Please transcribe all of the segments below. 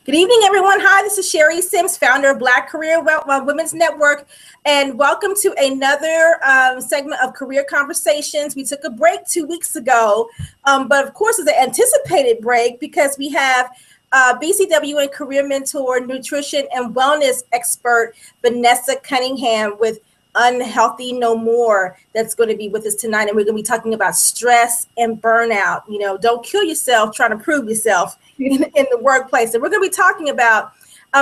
Good evening, everyone. Hi, this is Sherry Sims, founder of Black Career Women's Network, and welcome to another segment of Career Conversations. We took a break 2 weeks ago, but of course, it's an anticipated break because we have BCWN career mentor, nutrition and wellness expert, Vanessa Cunningham with Unhealthy No More, that's going to be with us tonight. And we're going to be talking about stress and burnout. You know, don't kill yourself trying to prove yourself in the workplace. And we're going to be talking about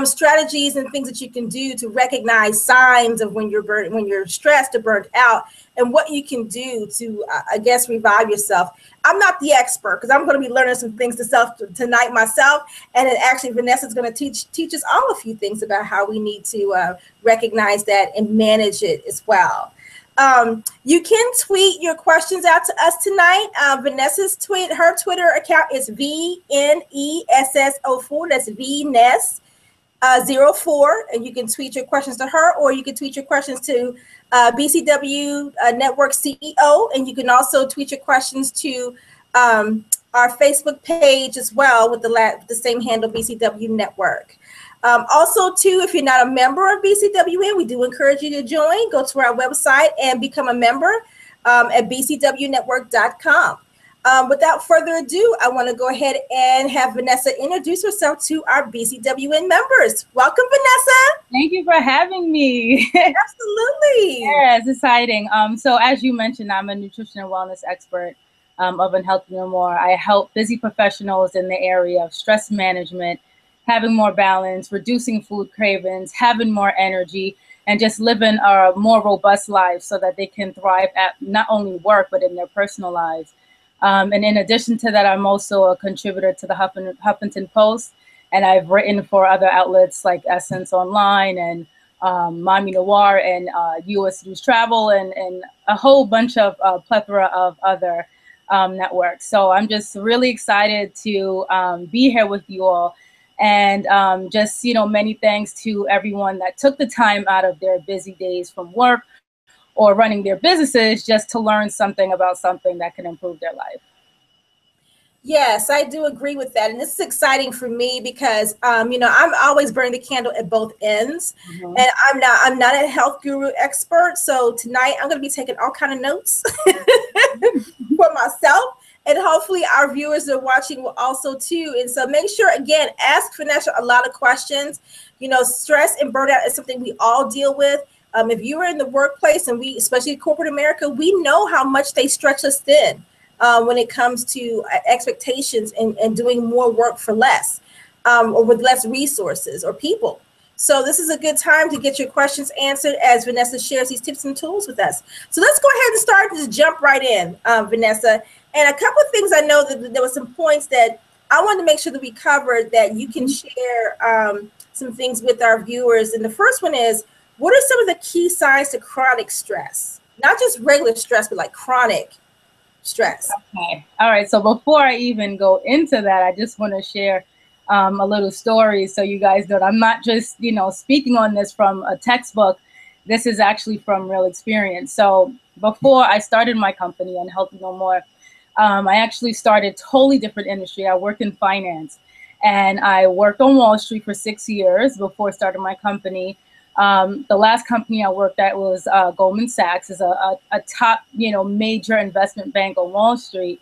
strategies and things that you can do to recognize signs of when you're stressed or burnt out, and what you can do to, revive yourself. I'm not the expert because I'm going to be learning some things tonight myself. And then actually Vanessa's going to teach us all a few things about how we need to recognize that and manage it as well. You can tweet your questions out to us tonight. Vanessa's her Twitter account is VNESS04. That's VNESS 04, and you can tweet your questions to her, or you can tweet your questions to BCW Network CEO, and you can also tweet your questions to our Facebook page as well with the same handle, BCW Network. Also, too, if you're not a member of BCWN, we do encourage you to join. Go to our website and become a member at bcwnetwork.com. Without further ado, I want to go ahead and have Vanessa introduce herself to our BCWN members. Welcome, Vanessa. Thank you for having me. Absolutely. Yeah, it's exciting. So as you mentioned, I'm a nutrition and wellness expert of Unhealthy No More. I help busy professionals in the area of stress management, having more balance, reducing food cravings, having more energy, and just living a more robust life so that they can thrive at not only work, but in their personal lives. And in addition to that, I'm also a contributor to the Huffington Post, and I've written for other outlets like Essence Online and Mommy Noir and US News Travel and a whole bunch of plethora of other networks. So I'm just really excited to be here with you all. And just, many thanks to everyone that took the time out of their busy days from work or running their businesses just to learn something about something that can improve their life. Yes, I do agree with that. And this is exciting for me because, I'm always burning the candle at both ends. Mm-hmm. And I'm not a health guru expert. So tonight I'm going to be taking all kind of notes for myself. And hopefully our viewers that are watching will also too. And so make sure, again, ask Vanessa a lot of questions. Stress and burnout is something we all deal with. If you are in the workplace, and we, especially corporate America, we know how much they stretch us thin when it comes to expectations and doing more work for less or with less resources or people. So this is a good time to get your questions answered as Vanessa shares these tips and tools with us. So let's go ahead and start, just jump right in, Vanessa. And a couple of things, I know that there were some points that I wanted to make sure that we covered that you can share some things with our viewers. And the first one is, what are some of the key signs to chronic stress? Not just regular stress, but like chronic stress. Okay. All right. So before I even go into that, I just want to share a little story so you guys know I'm not just, speaking on this from a textbook. This is actually from real experience. So before I started my company, Unhealthy No More, I actually started totally different industry. I worked in finance, and I worked on Wall Street for 6 years before starting my company. The last company I worked at was Goldman Sachs, is a top, major investment bank on Wall Street.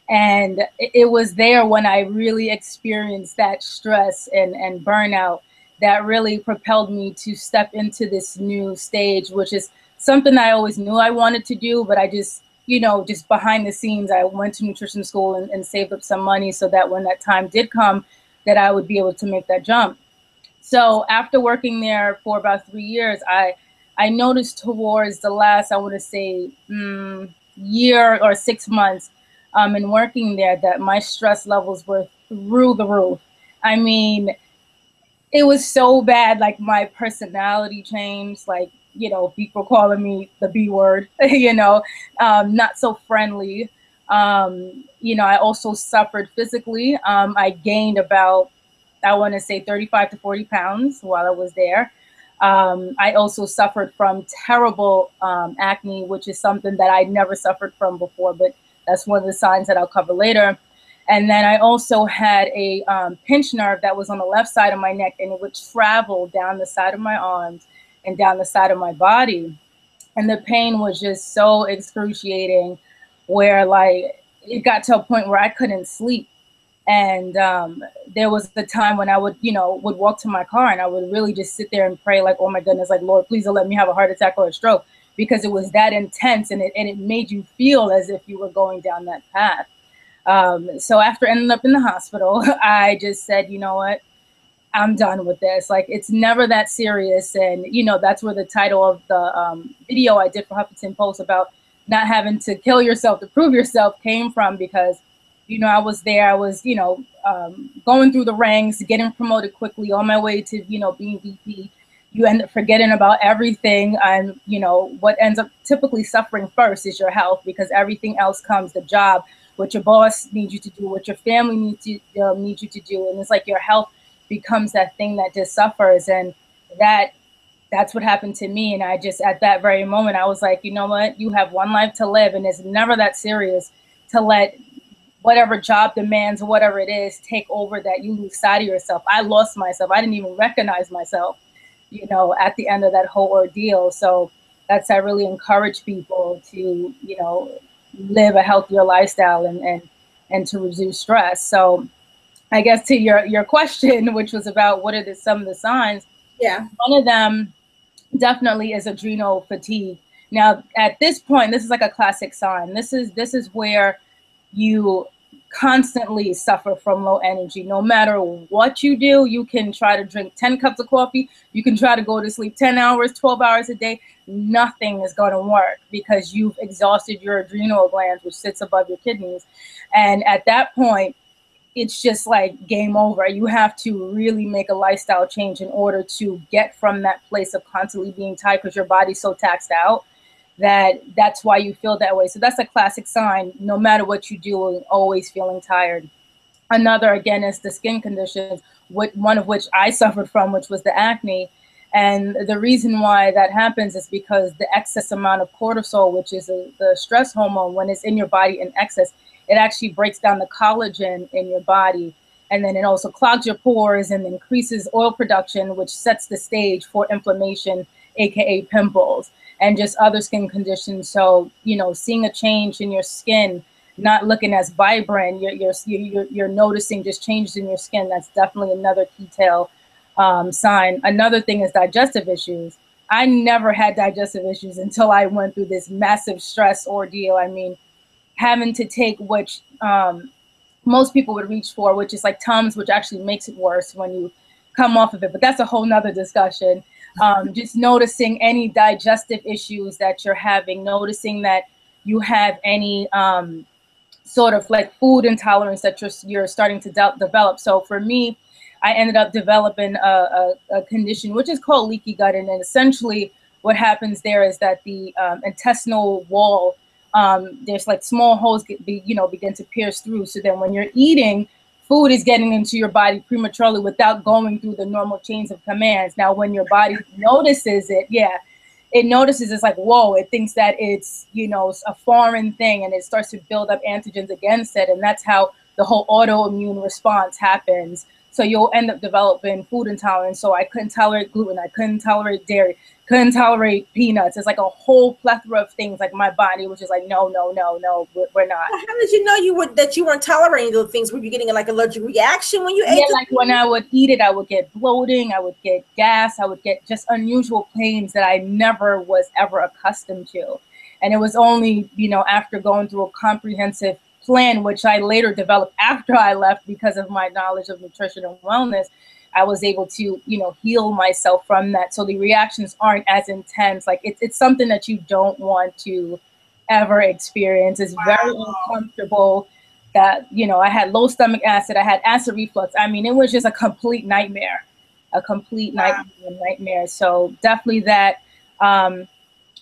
And it was there when I really experienced that stress and burnout that really propelled me to step into this new stage, which is something I always knew I wanted to do, but I just, just behind the scenes, I went to nutrition school and saved up some money so that when that time did come, that I would be able to make that jump. So after working there for about 3 years, I noticed towards the last, I want to say, year or 6 months in working there, that my stress levels were through the roof. I mean, it was so bad, like my personality changed, like, people calling me the B word, not so friendly. I also suffered physically. I gained about, I want to say 35 to 40 pounds while I was there. I also suffered from terrible acne, which is something that I never suffered from before, but that's one of the signs that I'll cover later. And then I also had a pinched nerve that was on the left side of my neck, and it would travel down the side of my arms and down the side of my body. And the pain was just so excruciating, where like it got to a point where I couldn't sleep. And there was a time when I would, would walk to my car and I would really just sit there and pray, like, oh my goodness, like, Lord, please don't let me have a heart attack or a stroke, because it was that intense, and it made you feel as if you were going down that path. So after ending up in the hospital, I just said, you know what? I'm done with this. Like, it's never that serious. And, that's where the title of the video I did for Huffington Post about not having to kill yourself to prove yourself came from, because, I was there. I was, going through the ranks, getting promoted quickly on my way to, being VP. You end up forgetting about everything. And, what ends up typically suffering first is your health, because everything else comes, the job, what your boss needs you to do, what your family needs you to do. And it's like your health becomes that thing that just suffers. And that's what happened to me. And I just, at that very moment, I was like, you know what, you have one life to live, and it's never that serious to let whatever job demands or whatever it is take over, that you lose sight of yourself. I lost myself. I didn't even recognize myself, at the end of that whole ordeal. So I really encourage people to, live a healthier lifestyle and to reduce stress. So I guess to your question, which was about what are some of the signs. Yeah. One of them definitely is adrenal fatigue. Now, at this point, this is like a classic sign. This is where you constantly suffer from low energy. No matter what you do, you can try to drink 10 cups of coffee. You can try to go to sleep 10 hours, 12 hours a day. Nothing is going to work, because you've exhausted your adrenal glands, which sits above your kidneys. And at that point, it's just like game over. You have to really make a lifestyle change in order to get from that place of constantly being tired, because your body's so taxed out that's why you feel that way. So that's a classic sign. No matter what you do, always feeling tired. Another, again, is the skin conditions, one of which I suffered from, which was the acne. And the reason why that happens is because the excess amount of cortisol, which is the stress hormone, when it's in your body in excess, it actually breaks down the collagen in your body. And then it also clogs your pores and increases oil production, which sets the stage for inflammation, aka pimples, and just other skin conditions. So, seeing a change in your skin, not looking as vibrant, you're noticing just changes in your skin. That's definitely another key tell sign. Another thing is digestive issues. I never had digestive issues until I went through this massive stress ordeal. I mean, having to take, which most people would reach for, which is like Tums, which actually makes it worse when you come off of it. But that's a whole nother discussion. Just noticing any digestive issues that you're having, noticing that you have any sort of like food intolerance that you're starting to develop. So for me, I ended up developing a condition which is called leaky gut. And then essentially what happens there is that the intestinal wall, there's like small holes begin to pierce through. So then when you're eating, food is getting into your body prematurely without going through the normal chains of commands. Now, when your body notices it, it notices, it's like, whoa, it thinks that it's, a foreign thing, and it starts to build up antigens against it. And that's how the whole autoimmune response happens. So you'll end up developing food intolerance. So I couldn't tolerate gluten. I couldn't tolerate dairy. Couldn't tolerate peanuts. It's like a whole plethora of things. Like my body was just like, no, we're not. How did you know that you weren't tolerating those things? Were you getting like allergic reaction when you ate? Yeah, like when I would eat it, I would get bloating. I would get gas. I would get just unusual pains that I never was ever accustomed to. And it was only, after going through a comprehensive plan, which I later developed after I left because of my knowledge of nutrition and wellness, I was able to, heal myself from that. So the reactions aren't as intense. Like it's something that you don't want to ever experience. It's very uncomfortable. That, I had low stomach acid. I had acid reflux. I mean, it was just a complete nightmare, nightmare. So definitely that.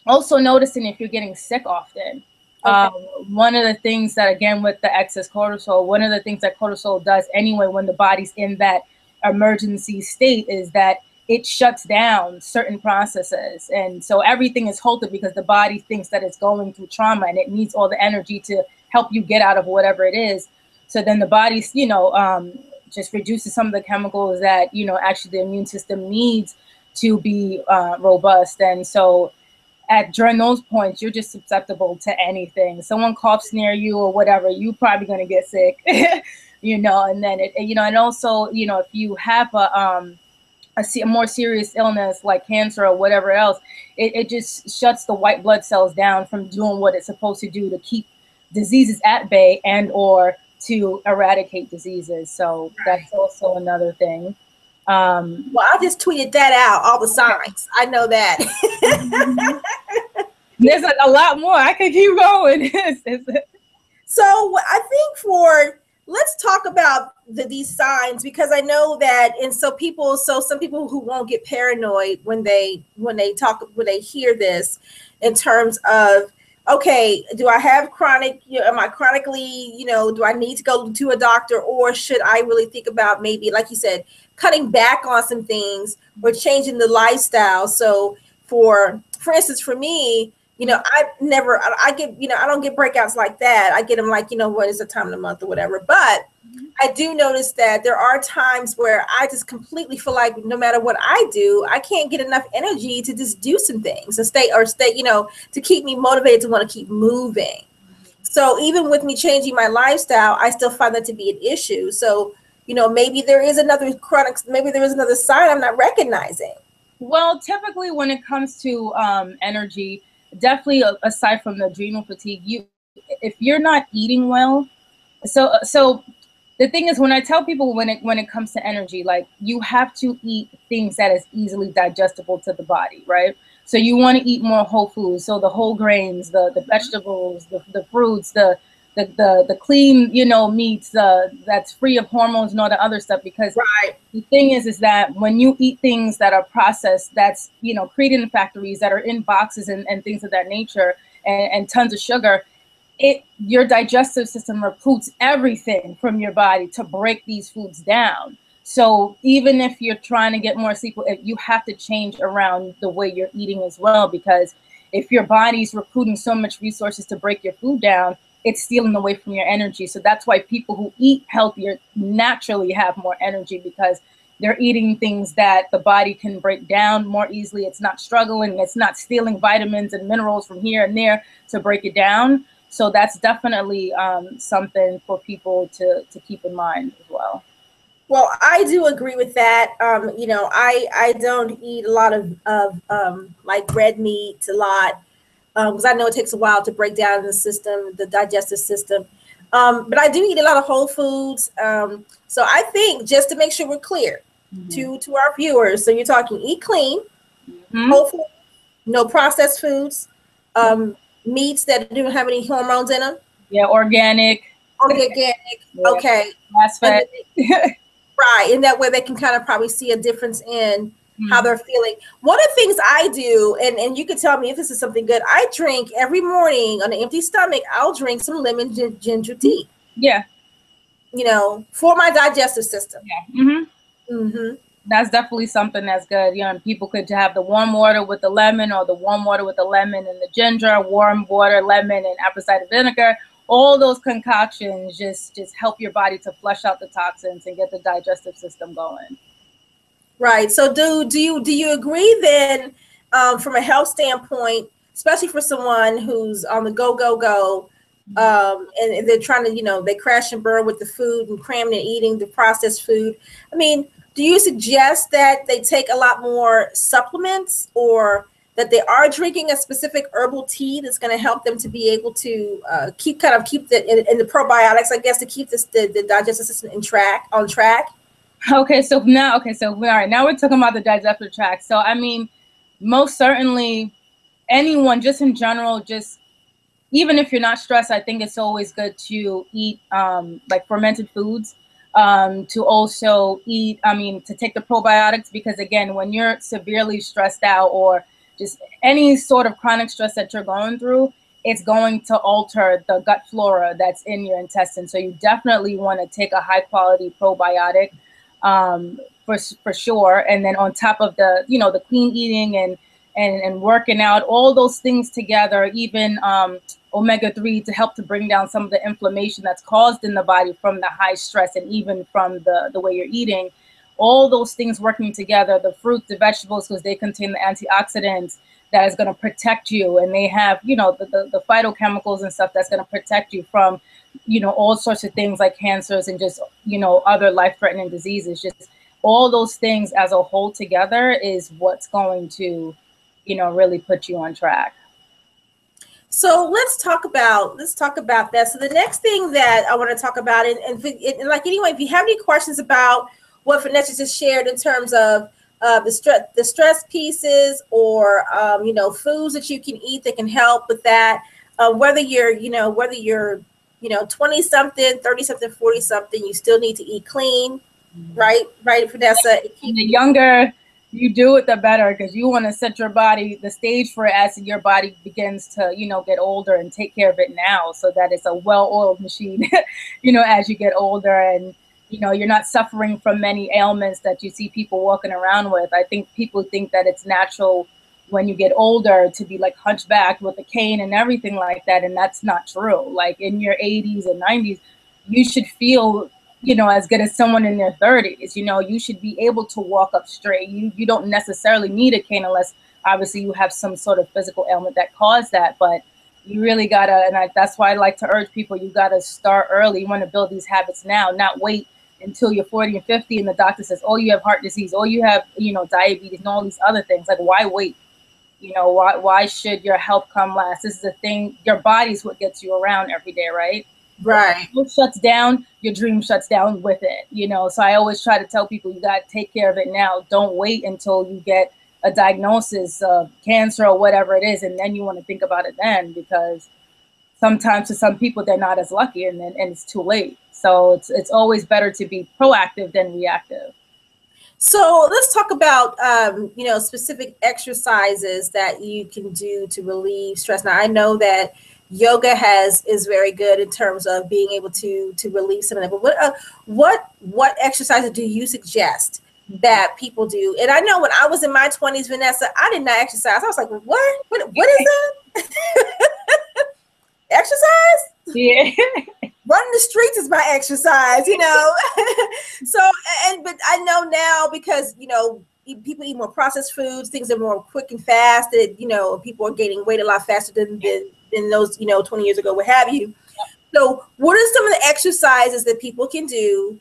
Also noticing if you're getting sick often. Okay. One of the things that, again, with the excess cortisol, one of the things that cortisol does anyway when the body's in that emergency state is that it shuts down certain processes. And so everything is halted because the body thinks that it's going through trauma and it needs all the energy to help you get out of whatever it is. So then the body, just reduces some of the chemicals that, actually the immune system needs to be robust. And so during those points, you're just susceptible to anything. Someone coughs near you or whatever, you're probably going to get sick, and then and also, if you have a more serious illness like cancer or whatever else, it just shuts the white blood cells down from doing what it's supposed to do to keep diseases at bay and or to eradicate diseases. So that's also another thing. Well, I just tweeted that out, all the signs. I know that. There's a lot more. I could keep going. So I think let's talk about these signs, because I know that, and some people who won't get paranoid when they hear this, in terms of, okay, do I have chronic, am I chronically, do I need to go to a doctor, or should I really think about maybe, like you said, cutting back on some things or changing the lifestyle? So for instance, for me, I don't get breakouts like that. I get them like, what is the time of the month or whatever. But I do notice that there are times where I just completely feel like no matter what I do, I can't get enough energy to just do some things and stay, to keep me motivated to want to keep moving. So even with me changing my lifestyle, I still find that to be an issue. So, maybe there is another sign I'm not recognizing. Well, typically when it comes to energy, definitely aside from the adrenal fatigue, if you're not eating well, so the thing is, when I tell people when it comes to energy, like, you have to eat things that is easily digestible to the body, right? So you want to eat more whole foods, so the whole grains, the vegetables, the fruits, the clean, meats, that's free of hormones and all the other stuff. Because the thing is that when you eat things that are processed, that's, created in factories, that are in boxes and things of that nature, and tons of sugar, your digestive system recruits everything from your body to break these foods down. So even if you're trying to get more sleep, you have to change around the way you're eating as well, because if your body's recruiting so much resources to break your food down, it's stealing away from your energy. So that's why people who eat healthier naturally have more energy, because they're eating things that the body can break down more easily. It's not struggling. It's not stealing vitamins and minerals from here and there to break it down. So that's definitely something for people to keep in mind as well. Well, I do agree with that. I don't eat a lot of like red meat a lot, because I know it takes a while to break down in the system, the digestive system. But I do eat a lot of whole foods. So I think, just to make sure we're clear to our viewers, so you're talking eat clean, whole food, no processed foods, meats that don't have any hormones in them. Yeah, organic. Yeah. Okay. That's fat. Right. And that way they can kind of probably see a difference in how they're feeling. One of the things I do, and you can tell me if this is something good, I drink every morning on an empty stomach, I'll drink some lemon ginger tea. Yeah. For my digestive system. Yeah. That's definitely something that's good. And people could have the warm water with the lemon, or the warm water with the lemon and the ginger, warm water, lemon, and apple cider vinegar. All those concoctions just help your body to flush out the toxins and get the digestive system going. Right. So do you agree then, from a health standpoint, especially for someone who's on the go, and they're trying to, they crash and burn with the food and cramming and eating the processed food. I mean, do you suggest that they take a lot more supplements, or that they are drinking a specific herbal tea that's going to help them to be able to keep the probiotics, I guess, to keep the digestive system on track? Okay, all right, now we're talking about the digestive tract. So I mean, most certainly, anyone, just in general, just even if you're not stressed, I think it's always good to eat like fermented foods. To also eat, to take the probiotics, because again, when you're severely stressed out, or just any sort of chronic stress that you're going through, it's going to alter the gut flora that's in your intestine. So you definitely want to take a high quality probiotic, for sure. And then on top of the clean eating and working out, all those things together, even omega-3 to help to bring down some of the inflammation that's caused in the body from the high stress and even from the way you're eating. All those things working together, the fruits, the vegetables, because they contain the antioxidants that is going to protect you. And they have, the phytochemicals and stuff that's going to protect you from, all sorts of things like cancers and just, other life-threatening diseases. Just all those things as a whole together is what's going to, really put you on track. So let's talk about that. So the next thing that I want to talk about, and like anyway, if you have any questions about what Vanessa just shared in terms of the stress pieces, or foods that you can eat that can help with that, whether you're 20 something, 30 something, 40 something, you still need to eat clean, right, Vanessa? And the younger you do it, the better, because you want to set your body, the stage for it as your body begins to, get older, and take care of it now so that it's a well-oiled machine, as you get older, and, you're not suffering from many ailments that you see people walking around with. I think people think that it's natural when you get older to be like hunchbacked with a cane and everything like that. And that's not true. Like in your 80s and 90s, you should feel as good as someone in their 30s. You should be able to walk up straight. You don't necessarily need a cane unless obviously you have some sort of physical ailment that caused that. But you really gotta, and that's why I like to urge people, you gotta start early. You want to build these habits now, not wait until you're 40 and 50 and the doctor says, oh, you have heart disease, or you have, diabetes and all these other things. Like, why wait? Why should your health come last? This is the thing. Your body's what gets you around every day, right? Right. When it shuts down, your dream shuts down with it, So I always try to tell people, you got to take care of it now. Don't wait until you get a diagnosis of cancer or whatever it is, and then you want to think about it then, because sometimes to some people they're not as lucky, and it's too late. So it's always better to be proactive than reactive. So let's talk about specific exercises that you can do to relieve stress. Now I know that yoga is very good in terms of being able to relieve some of that. But what exercises do you suggest that people do? And I know when I was in my 20s, Vanessa, I did not exercise. I was like, what is that? Exercise? Yeah. Running the streets is my exercise, So, but I know now, because, people eat more processed foods, things are more quick and fast, that, people are gaining weight a lot faster than those, 20 years ago, what have you. So what are some of the exercises that people can do,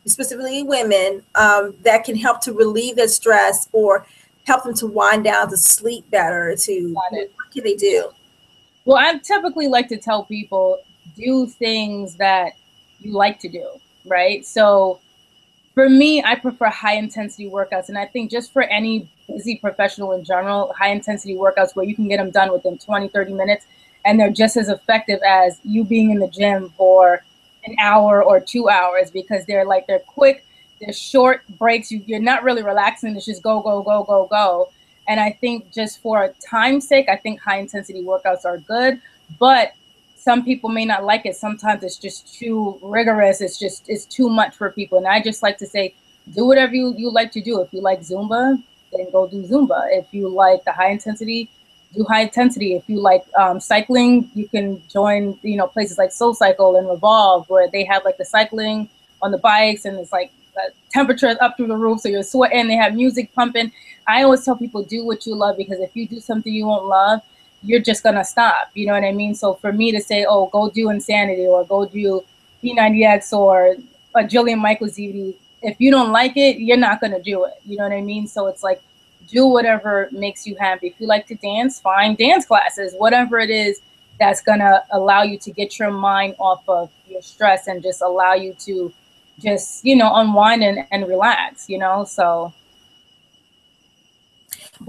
specifically women, that can help to relieve their stress or help them to wind down, to sleep better, what can they do? Well, I typically like to tell people, do things that you like to do, right? So for me, I prefer high intensity workouts. And I think just for any busy professional in general, high intensity workouts where you can get them done within 20, 30 minutes, and they're just as effective as you being in the gym for an hour or 2 hours, because they're quick, they're short breaks. You're not really relaxing. It's just go, go, go, go, go. And I think just for time's sake, I think high intensity workouts are good, but some people may not like it. Sometimes it's just too rigorous. It's too much for people. And I just like to say, do whatever you like to do. If you like Zumba, then go do Zumba. If you like the high intensity, do high intensity. If you like cycling, you can join, places like Soul Cycle and Revolve, where they have like the cycling on the bikes, and it's like the temperature is up through the roof, so you're sweating. They have music pumping. I always tell people, do what you love, because if you do something you won't love, you're just gonna stop. You know what I mean? So for me to say, oh, go do Insanity or go do P90X or a Jillian Michaels DVD, if you don't like it, you're not gonna do it. You know what I mean? So it's like, do whatever makes you happy. If you like to dance, find dance classes, whatever it is that's gonna allow you to get your mind off of your stress and just allow you to just, unwind and relax, so.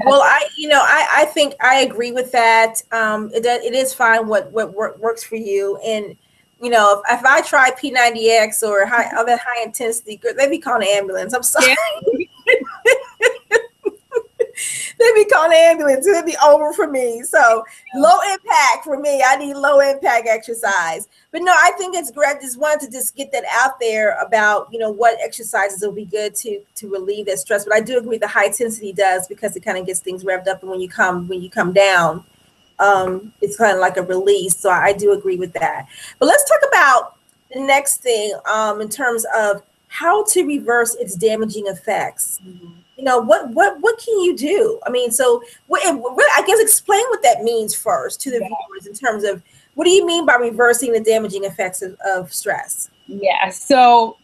Well, I think I agree with that. It is fine what works for you. And, if I try P90X or other high intensity, they be calling an ambulance. I'm sorry. Yeah. They be calling an ambulance. It'll be over for me. So low impact for me. I need low impact exercise. But no, I think it's great. I just wanted to get that out there about, what exercises will be good to relieve that stress. But I do agree the high intensity does, because it kind of gets things revved up when you come down. it's kind of like a release. So I do agree with that. But let's talk about the next thing in terms of how to reverse its damaging effects. You know, what can you do? I mean, so I guess explain what that means first to the viewers in terms of what do you mean by reversing the damaging effects of stress? Yeah. So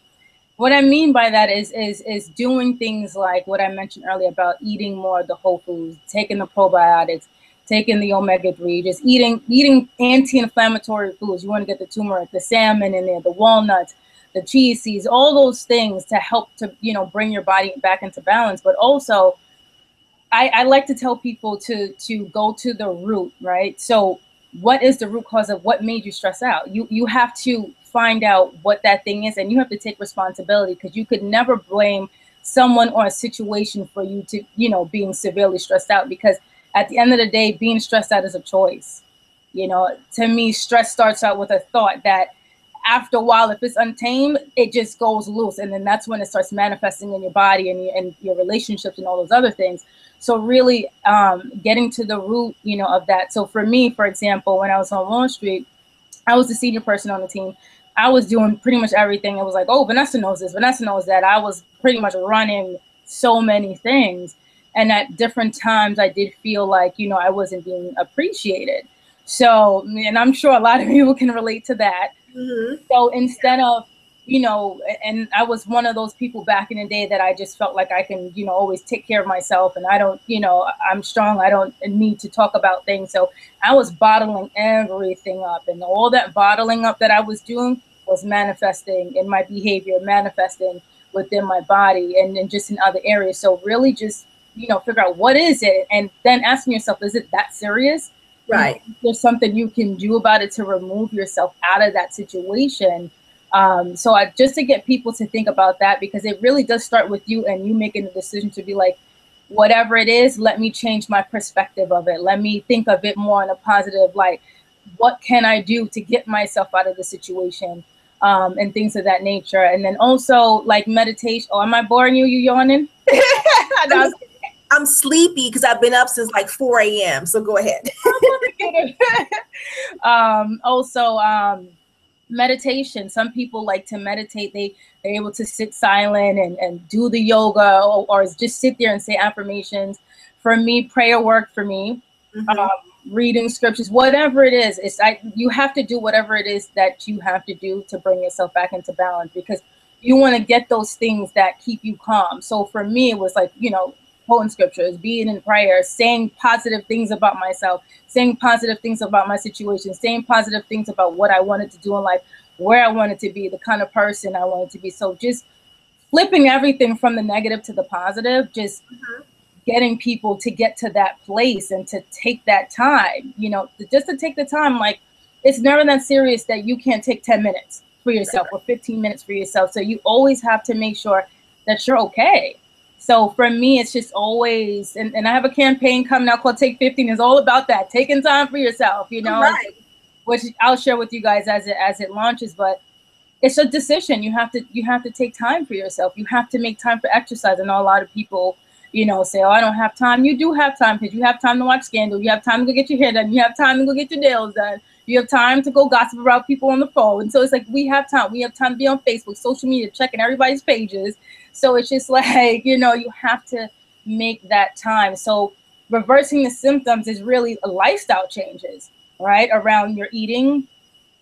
what I mean by that is doing things like what I mentioned earlier about eating more of the whole foods, taking the probiotics, taking the omega-3, just eating anti-inflammatory foods. You want to get the turmeric, the salmon in there, the walnuts, the chia seeds, all those things to help to, you know, bring your body back into balance. But also, I like to tell people to go to the root, right? So what is the root cause of what made you stress out? You have to find out what that thing is, and you have to take responsibility, because you could never blame someone or a situation for you to, you know, being severely stressed out, because at the end of the day, being stressed out is a choice. You know, to me, stress starts out with a thought that after a while, if it's untamed, it just goes loose. And then that's when it starts manifesting in your body and your relationships and all those other things. So really getting to the root, you know, of that. So for me, for example, when I was on Wall Street, I was the senior person on the team. I was doing pretty much everything. It was like, oh, Vanessa knows this, Vanessa knows that. I was pretty much running so many things. And at different times, I did feel like, you know, I wasn't being appreciated. So, and I'm sure a lot of people can relate to that. So instead of, you know, and I was one of those people back in the day that I just felt like I can, you know, always take care of myself, and I don't, you know, I'm strong. I don't need to talk about things. So I was bottling everything up, and all that bottling up that I was doing was manifesting in my behavior, manifesting within my body, and then just in other areas. So really just, you know, figure out what is it, and then asking yourself, is it that serious? Right. There's something you can do about it to remove yourself out of that situation. So just to get people to think about that, because it really does start with you and you making the decision to be like, whatever it is, let me change my perspective of it. Let me think of it more in a positive light. What can I do to get myself out of the situation? And things of that nature. And then also like meditation. Oh, am I boring you? You yawning? I'm sleepy because I've been up since like 4 a.m. So go ahead. Meditation. Some people like to meditate. They're able to sit silent and do the yoga, or just sit there and say affirmations. For me, prayer worked for me. Reading scriptures, whatever it is, you have to do whatever it is that you have to do to bring yourself back into balance, because you want to get those things that keep you calm. So for me, it was like, you know, quoting scriptures, being in prayer, saying positive things about myself, saying positive things about my situation, saying positive things about what I wanted to do in life, where I wanted to be, the kind of person I wanted to be. So just flipping everything from the negative to the positive, just getting people to get to that place and to take that time, you know, just to take the time. Like, it's never that serious that you can't take 10 minutes for yourself or 15 minutes for yourself. So you always have to make sure that you're okay. So for me, it's just always, and I have a campaign coming out called Take 15. It's all about that, taking time for yourself, you know, which I'll share with you guys as it launches. But it's a decision. You have to take time for yourself. You have to make time for exercise. I know a lot of people, you know, say, oh, I don't have time. You do have time, because you have time to watch Scandal. You have time to go get your hair done. You have time to go get your nails done. You have time to go gossip about people on the phone. And so it's like, we have time. We have time to be on Facebook, social media, checking everybody's pages. So it's just like, you know, you have to make that time. So reversing the symptoms is really a lifestyle changes, right? Around your eating,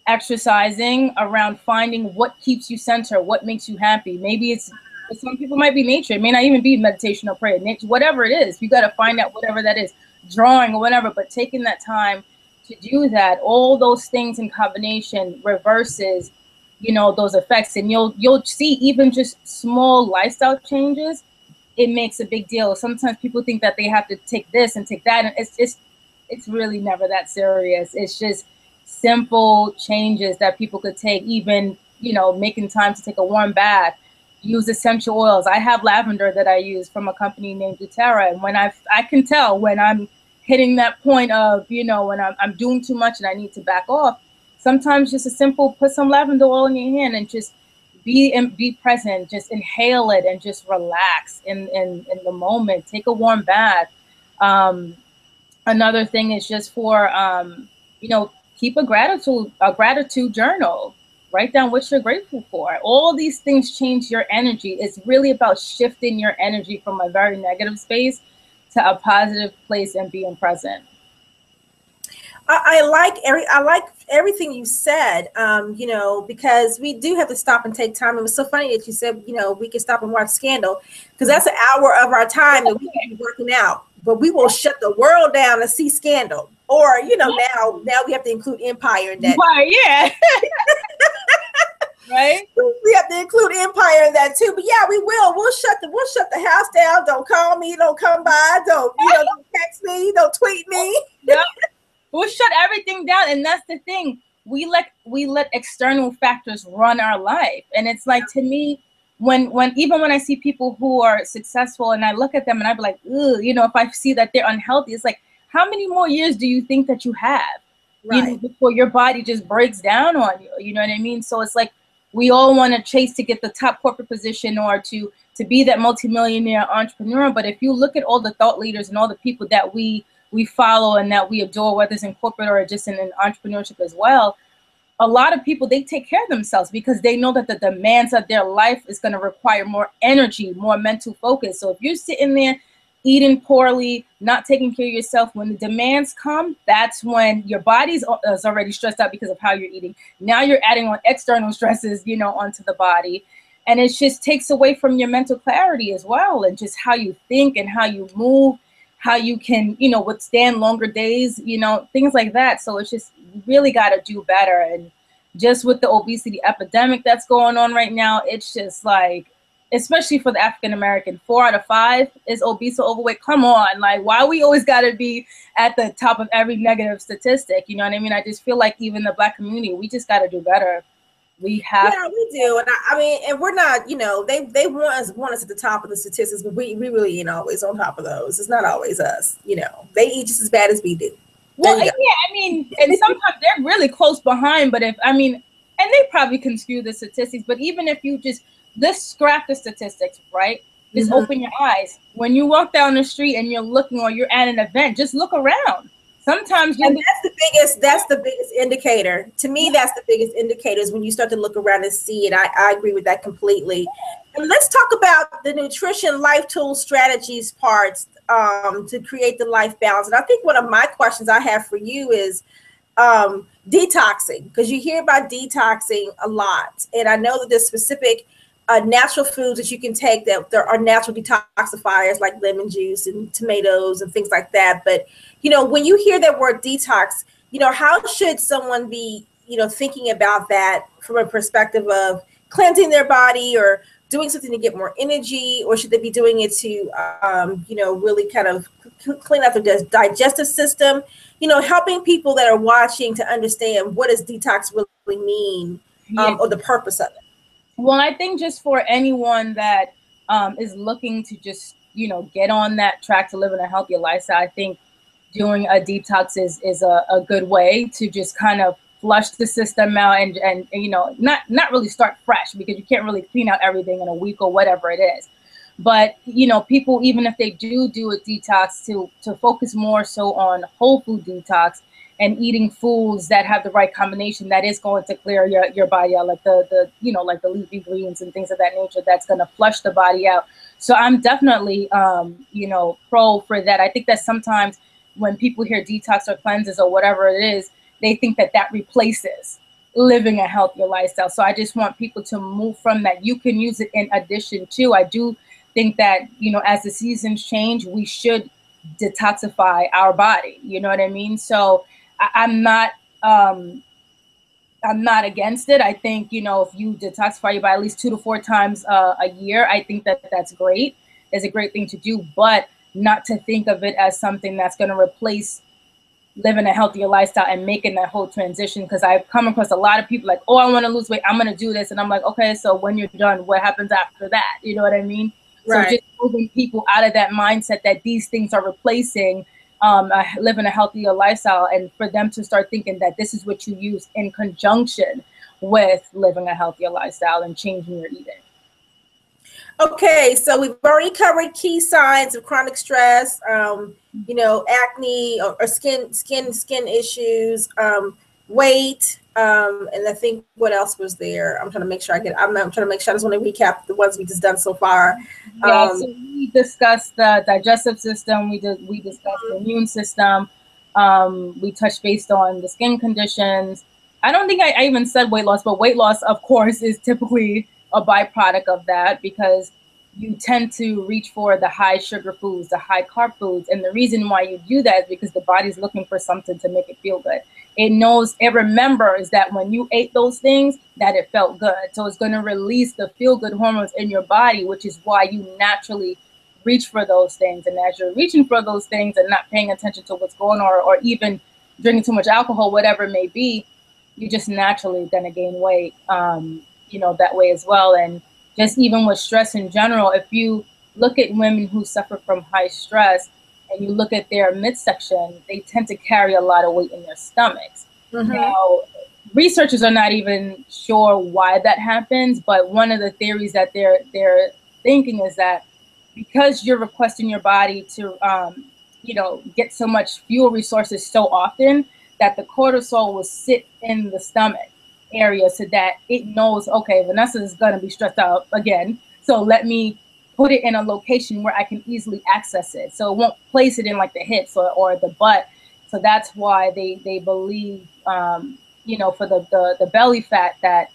exercising, around finding what keeps you centered, what makes you happy. Maybe it's, some people might be nature. It may not even be meditation or prayer. Nature, whatever it is, you got to find out whatever that is, drawing or whatever. But taking that time to do that, all those things in combination reverses, you know, those effects. And you'll see even just small lifestyle changes, it makes a big deal. Sometimes people think that they have to take this and take that, and it's really never that serious. It's just simple changes that people could take. Even, you know, making time to take a warm bath, use essential oils. I have lavender that I use from a company named doTERRA, and when I can tell when I'm hitting that point of, you know, when I'm doing too much and I need to back off, sometimes just a simple, put some lavender oil in your hand and just be present, just inhale it and just relax in the moment. Take a warm bath. Another thing is just for, you know, keep a gratitude journal. Write down what you're grateful for. All these things change your energy. It's really about shifting your energy from a very negative space to a positive place and being present. I like everything you said. You know, because we do have to stop and take time. It was so funny that you said, you know, we can stop and watch Scandal, because that's an hour of our time that we can be working out. But we will shut the world down to see Scandal. Or, you know, now we have to include Empire in that. Right, yeah. Right? We have to include Empire in that too. But yeah, we will. We'll shut the house down. Don't call me. Don't come by. Don't text me. Don't tweet me. Yep. We'll shut everything down, and that's the thing. We let external factors run our life, and it's like, to me, when I see people who are successful, and I look at them and I be like, ugh, you know, if I see that they're unhealthy, it's like, how many more years do you think that you have, Right, you know, before your body just breaks down on you? You know what I mean? So it's like, we all want to chase to get the top corporate position or to be that multimillionaire entrepreneur. But if you look at all the thought leaders and all the people that we follow and that we adore, whether it's in corporate or just in entrepreneurship as well, a lot of people, they take care of themselves because they know that the demands of their life is going to require more energy, more mental focus. So if you're sitting there eating poorly, not taking care of yourself, when the demands come, that's when your body's is already stressed out because of how you're eating. Now you're adding on external stresses, you know, onto the body. And it just takes away from your mental clarity as well, and just how you think and how you move, how you can, you know, withstand longer days, you know, things like that. So it's just, you really got to do better. And just with the obesity epidemic that's going on right now, it's just like, especially for the African American, 4 out of 5 is obese or overweight. Come on, like, why we always got to be at the top of every negative statistic? You know what I mean? I just feel like even the Black community, we just got to do better. We have. Yeah, we do. And I mean, and we're not, you know, they want us at the top of the statistics, but we really ain't always on top of those. It's not always us, you know. They eat just as bad as we do. Well, yeah, I mean, and sometimes they're really close behind, but if, I mean, and they probably can skew the statistics, but even if you just, let's scrap the statistics, right? Just open your eyes. When you walk down the street and you're looking, or you're at an event, just look around. Sometimes and that's the biggest indicator. To me, that's the biggest indicator, is when you start to look around and see it. I agree with that completely. And let's talk about the nutrition life tool strategies parts to create the life balance. And I think one of my questions I have for you is detoxing, because you hear about detoxing a lot. And I know that there's specific natural foods that you can take that there are natural detoxifiers, like lemon juice and tomatoes and things like that. But, you know, when you hear that word detox, you know, how should someone be, you know, thinking about that from a perspective of cleansing their body or doing something to get more energy, or should they be doing it to, you know, really kind of clean out their digestive system, you know, helping people that are watching to understand what does detox really mean, or the purpose of it? Well, I think just for anyone that is looking to just, you know, get on that track to living a healthier lifestyle, I think doing a detox is a good way to just kind of flush the system out and you know, not really start fresh, because you can't really clean out everything in a week or whatever it is. But, you know, people, even if they do a detox, to focus more so on whole food detox and eating foods that have the right combination that is going to clear your body out, like the you know, like the leafy greens and things of that nature, that's going to flush the body out. So I'm definitely you know, pro for that. I think that sometimes when people hear detox or cleanses or whatever it is, they think that replaces living a healthier lifestyle. So I just want people to move from that. You can use it in addition to. I do think that, you know, as the seasons change, we should detoxify our body. You know what I mean? So I'm not against it. I think, you know, if you detoxify your body at least 2 to 4 times a year, I think that that's great. It's a great thing to do, but not to think of it as something that's going to replace living a healthier lifestyle and making that whole transition. Because I've come across a lot of people like, oh, I want to lose weight, I'm going to do this. And I'm like, okay, so when you're done, what happens after that? You know what I mean? Right. So just moving people out of that mindset that these things are replacing living a healthier lifestyle, and for them to start thinking that this is what you use in conjunction with living a healthier lifestyle and changing your eating. Okay, so we've already covered key signs of chronic stress, acne or skin issues, weight, and I think what else was there? I'm trying to make sure I'm trying to make sure I just want to recap the ones we just done so far. Yeah, so we discussed the digestive system. We discussed the immune system. We touched based on the skin conditions. I don't think I even said weight loss, but weight loss, of course, is typically a byproduct of that because you tend to reach for the high sugar foods, the high carb foods. And the reason why you do that is because the body's looking for something to make it feel good. It remembers that when you ate those things, that it felt good. So it's going to release the feel good hormones in your body, which is why you naturally reach for those things. And as you're reaching for those things and not paying attention to what's going on, or even drinking too much alcohol, whatever it may be, you just naturally going to gain weight, that way as well. And just even with stress in general, if you look at women who suffer from high stress and you look at their midsection, they tend to carry a lot of weight in their stomachs. Now, researchers are not even sure why that happens, but one of the theories that they're thinking is that because you're requesting your body to, get so much fuel resources so often, that the cortisol will sit in the stomach area so that it knows, okay, Vanessa is going to be stressed out again. So let me put it in a location where I can easily access it. So it won't place it in like the hips or the butt. So that's why they believe, for the belly fat, that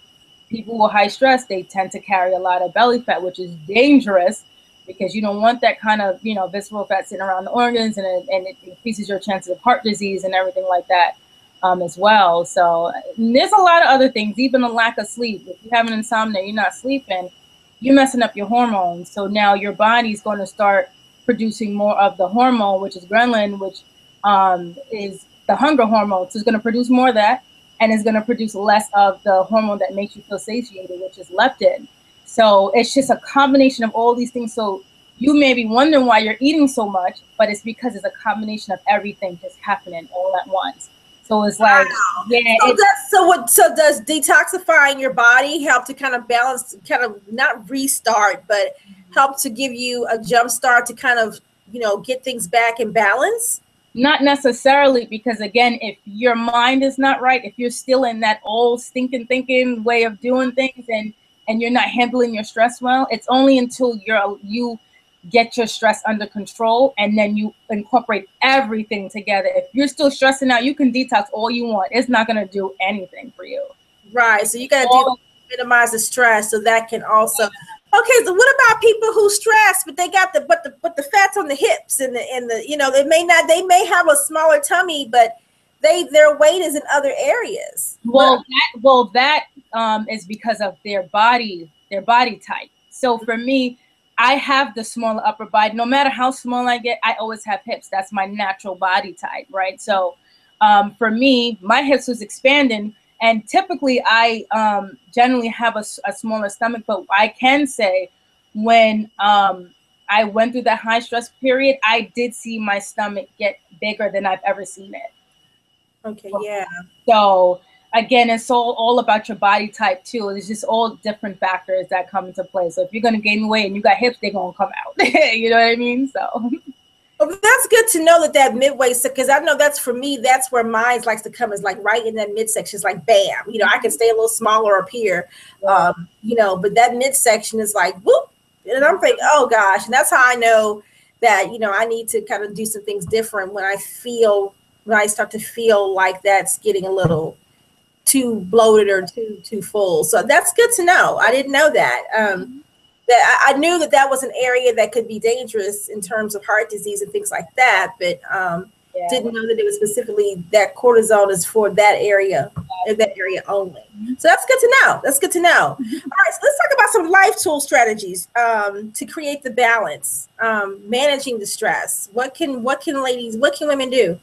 people with high stress, they tend to carry a lot of belly fat, which is dangerous because you don't want that kind of, visceral fat sitting around the organs, and it increases your chances of heart disease and everything like that as well. So there's a lot of other things, even a lack of sleep. If you have an insomnia, you're not sleeping, you're messing up your hormones. So now your body's going to start producing more of the hormone, which is ghrelin, which is the hunger hormone. So it's going to produce more of that, and it's going to produce less of the hormone that makes you feel satiated, which is leptin. So it's just a combination of all these things. So you may be wondering why you're eating so much, but it's because it's a combination of everything just happening all at once. So it's like, wow. Yeah. So does detoxifying your body help to kind of balance, kind of not restart, but help to give you a jump start to kind of, get things back in balance? Not necessarily, because again, if your mind is not right, if you're still in that old stinking thinking way of doing things and you're not handling your stress well, it's only until you get your stress under control and then you incorporate everything together. If you're still stressing out, you can detox all you want. It's not going to do anything for you. Right. So you got to minimize the stress, so that can also. Okay, so what about people who stress, but they got the fats on the hips and the they may have a smaller tummy, but their weight is in other areas. That is because of their body type. So for me, I have the smaller upper body. No matter how small I get, I always have hips. That's my natural body type, right? So for me, my hips was expanding. And typically, I generally have a smaller stomach, but I can say when I went through that high stress period, I did see my stomach get bigger than I've ever seen it. Okay, yeah. So again, it's all about your body type too. It's just all different factors that come into play. So if you're gonna gain weight and you got hips, they're gonna come out. You know what I mean? So. Well, that's good to know that midway, because I know that's for me, that's where mine likes to come, is like right in that midsection. It's like bam, I can stay a little smaller up here, but that midsection is like whoop, and I'm thinking, oh gosh, and that's how I know that I need to kind of do some things different when I start to feel like that's getting a little too bloated or too full. So that's good to know. I didn't know that. That I knew that was an area that could be dangerous in terms of heart disease and things like that, but didn't know that it was specifically that cortisol is for that area only. So that's good to know. All right, so let's talk about some life tool strategies to create the balance, managing the stress. What can women do?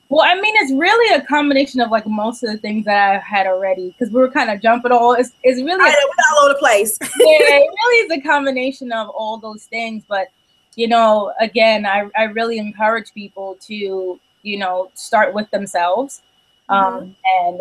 Well, I mean, it's really a combination of like most of the things that I had already, because we were kind of jumping all. It's really we're all over the place. Yeah, it really is a combination of all those things. But again, I really encourage people to start with themselves, and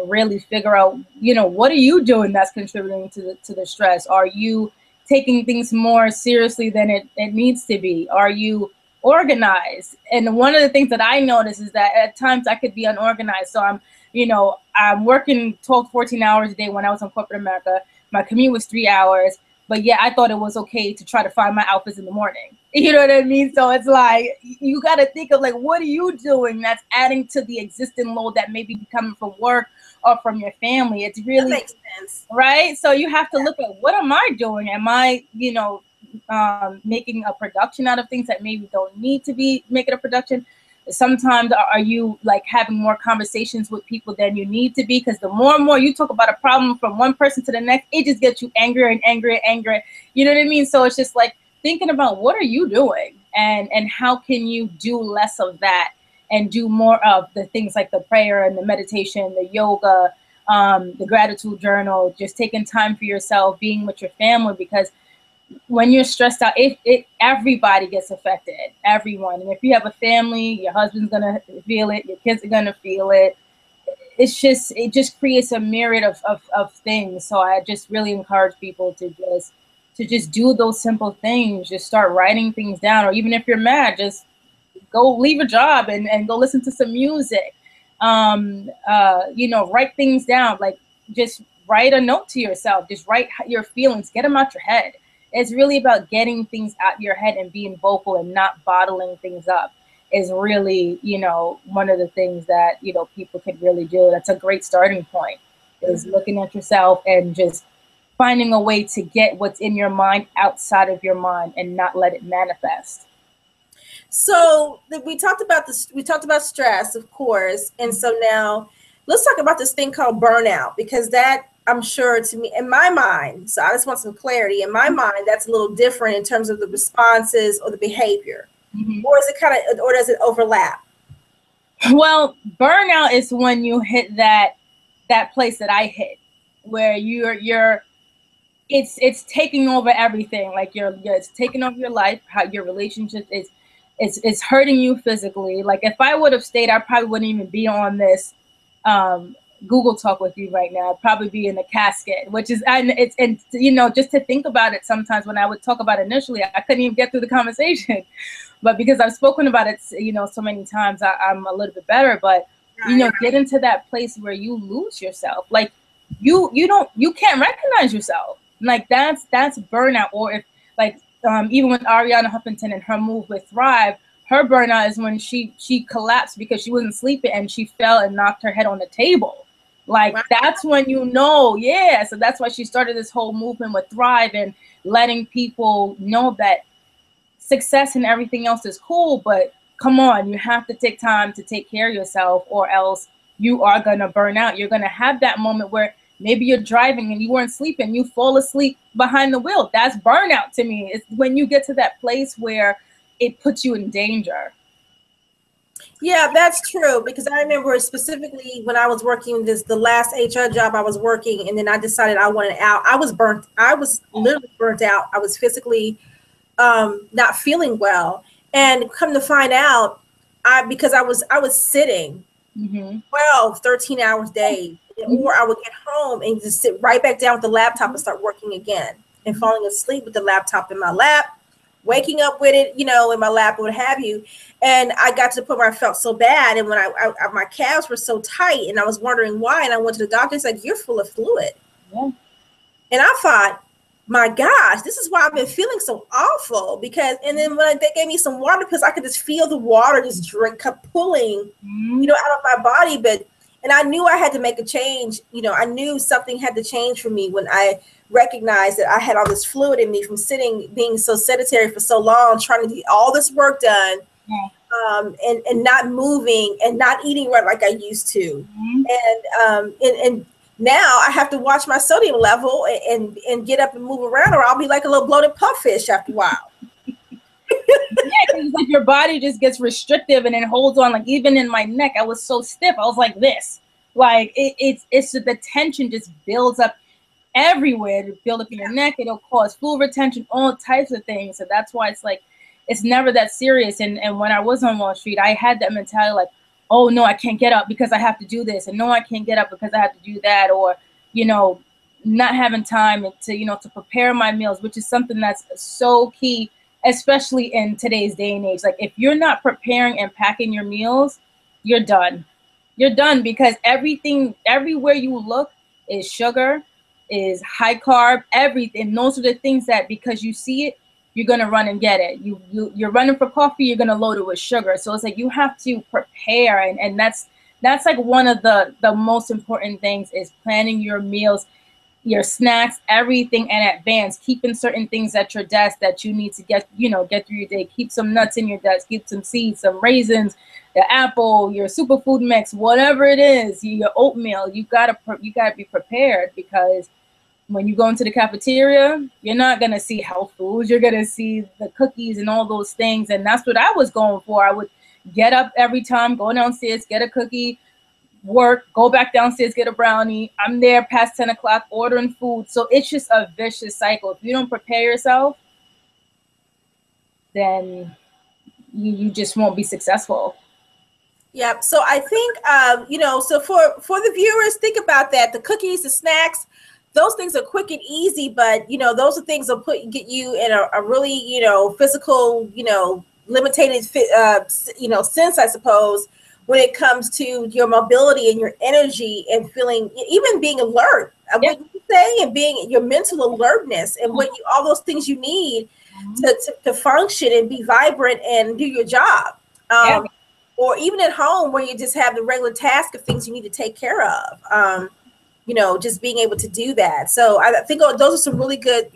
really figure out what are you doing that's contributing to the stress. Are you taking things more seriously than it needs to be? Are you organized? And one of the things that I notice is that at times I could be unorganized. So I'm working 12 to 14 hours a day. When I was in corporate America, my commute was 3 hours, but yeah, I thought it was okay to try to find my outfits in the morning. You know what I mean? So it's like, you got to think of like, what are you doing that's adding to the existing load that may be coming from work or from your family? It's really, that makes sense. right? So you have to look at, what am I doing? Am I, making a production out of things that maybe don't need to be making a production? Sometimes are you like having more conversations with people than you need to be? Because the more and more you talk about a problem from one person to the next, it just gets you angrier and angrier and angrier. You know what I mean? So it's just like thinking about, what are you doing, and how can you do less of that and do more of the things like the prayer and the meditation, the yoga, the gratitude journal, just taking time for yourself, being with your family. Because when you're stressed out, everybody gets affected, everyone. And if you have a family, your husband's gonna feel it, your kids are gonna feel it. It just creates a myriad of things. So I just really encourage people to just do those simple things. Just start writing things down, or even if you're mad, just go leave a job and go listen to some music. Write things down. Like, just write a note to yourself. Just write your feelings. Get them out your head. It's really about getting things out your head and being vocal and not bottling things up. Is really, one of the things that, people can really do. That's a great starting point, is looking at yourself and just finding a way to get what's in your mind outside of your mind and not let it manifest. So we talked about this. We talked about stress, of course, and so now let's talk about this thing called burnout, because that, I'm sure, to me, in my mind, so I just want some clarity. In my mind, that's a little different in terms of the responses or the behavior, or is it or does it overlap? Well, burnout is when you hit that place that I hit, where it's taking over everything. Like it's taking over your life, how your relationship is. It's hurting you physically. Like, if I would have stayed, I probably wouldn't even be on this Google talk with you right now. I'd probably be in a casket, which is, just to think about it, sometimes when I would talk about it initially, I couldn't even get through the conversation. But because I've spoken about it, so many times, I'm a little bit better. But, get into that place where you lose yourself. Like, you can't recognize yourself. Like, that's burnout. Or if, like, even with Ariana Huffington and her move with Thrive, her burnout is when she collapsed because she wasn't sleeping and she fell and knocked her head on the table. Like, that's when yeah. So that's why she started this whole movement with Thrive and letting people know that success and everything else is cool, but come on, you have to take time to take care of yourself, or else you are going to burn out. You're going to have that moment where maybe you're driving and you weren't sleeping, you fall asleep behind the wheel. That's burnout to me. It's when you get to that place where it puts you in danger. Yeah, that's true, because I remember specifically when I was working the last HR job I was working, and then I decided I wanted out. I was literally burnt out. I was physically not feeling well, and come to find out, because I was sitting 12, 13 hours a day, or I would get home and just sit right back down with the laptop and start working again, and falling asleep with the laptop in my lap, waking up with it, in my lap, or what have you. And I got to the point where I felt so bad, and when my calves were so tight, and I was wondering why, and I went to the doctor. It's like, you're full of fluid. Yeah. And I thought, my gosh, this is why I've been feeling so awful. And then when they gave me some water, because I could just feel the water just kept pulling, out of my body. And I knew I had to make a change. I knew something had to change for me when I recognized that I had all this fluid in me from being so sedentary for so long, trying to get all this work done, and not moving and not eating right like I used to. And now I have to watch my sodium level and get up and move around, or I'll be like a little bloated pupfish after a while. Yeah, it's like your body just gets restrictive and it holds on. Like, even in my neck, I was so stiff. I was like this. Like, it's the tension just builds up everywhere. It'll build up in your neck. It'll cause fluid retention, all types of things. So that's why it's like, it's never that serious. And when I was on Wall Street, I had that mentality like, oh no, I can't get up because I have to do this. And no, I can't get up because I have to do that. Or, not having time to, to prepare my meals, which is something that's so key, especially in today's day and age. Like if you're not preparing and packing your meals, you're done. You're done, because everything, everywhere you look is sugar, is high carb, everything. Those are the things that, because you see it, you're going to run and get it. You're running for coffee, you're going to load it with sugar. So it's like you have to prepare. And that's like one of the most important things, is planning your meals, your snacks, everything in advance, keeping certain things at your desk that you need to get through your day. Keep some nuts in your desk, keep some seeds, some raisins, the apple, your superfood mix, whatever it is, your oatmeal. You gotta be prepared, because when you go into the cafeteria, you're not going to see health foods. You're going to see the cookies and all those things. And that's what I was going for. I would get up every time, go downstairs, get a cookie, work, go back downstairs, get a brownie. I'm there past 10 o'clock ordering food. So it's just a vicious cycle. If you don't prepare yourself, then you just won't be successful. Yep. So I think, so for the viewers, think about that. The cookies, the snacks, those things are quick and easy, but, those are things that get you in a really, physical, limited, sense, I suppose, when it comes to your mobility and your energy and feeling, even being alert, what you say, and being your mental alertness and all those things you need to function and be vibrant and do your job. Or even at home where you just have the regular task of things you need to take care of. Just being able to do that. So I think those are some really good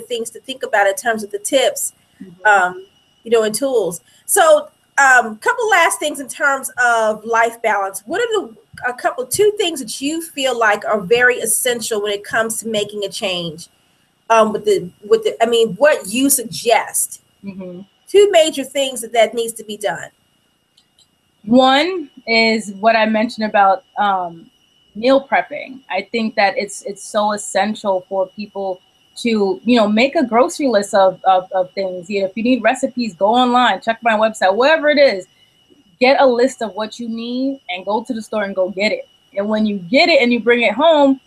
things to think about in terms of the tips, and tools. So couple last things in terms of life balance. What are two things that you feel like are very essential when it comes to making a change? What you suggest? Two major things that needs to be done. One is what I mentioned about meal prepping. I think that it's so essential for people to, make a grocery list of things. If you need recipes, go online, check my website, whatever it is, get a list of what you need and go to the store and go get it. And when you get it and you bring it home,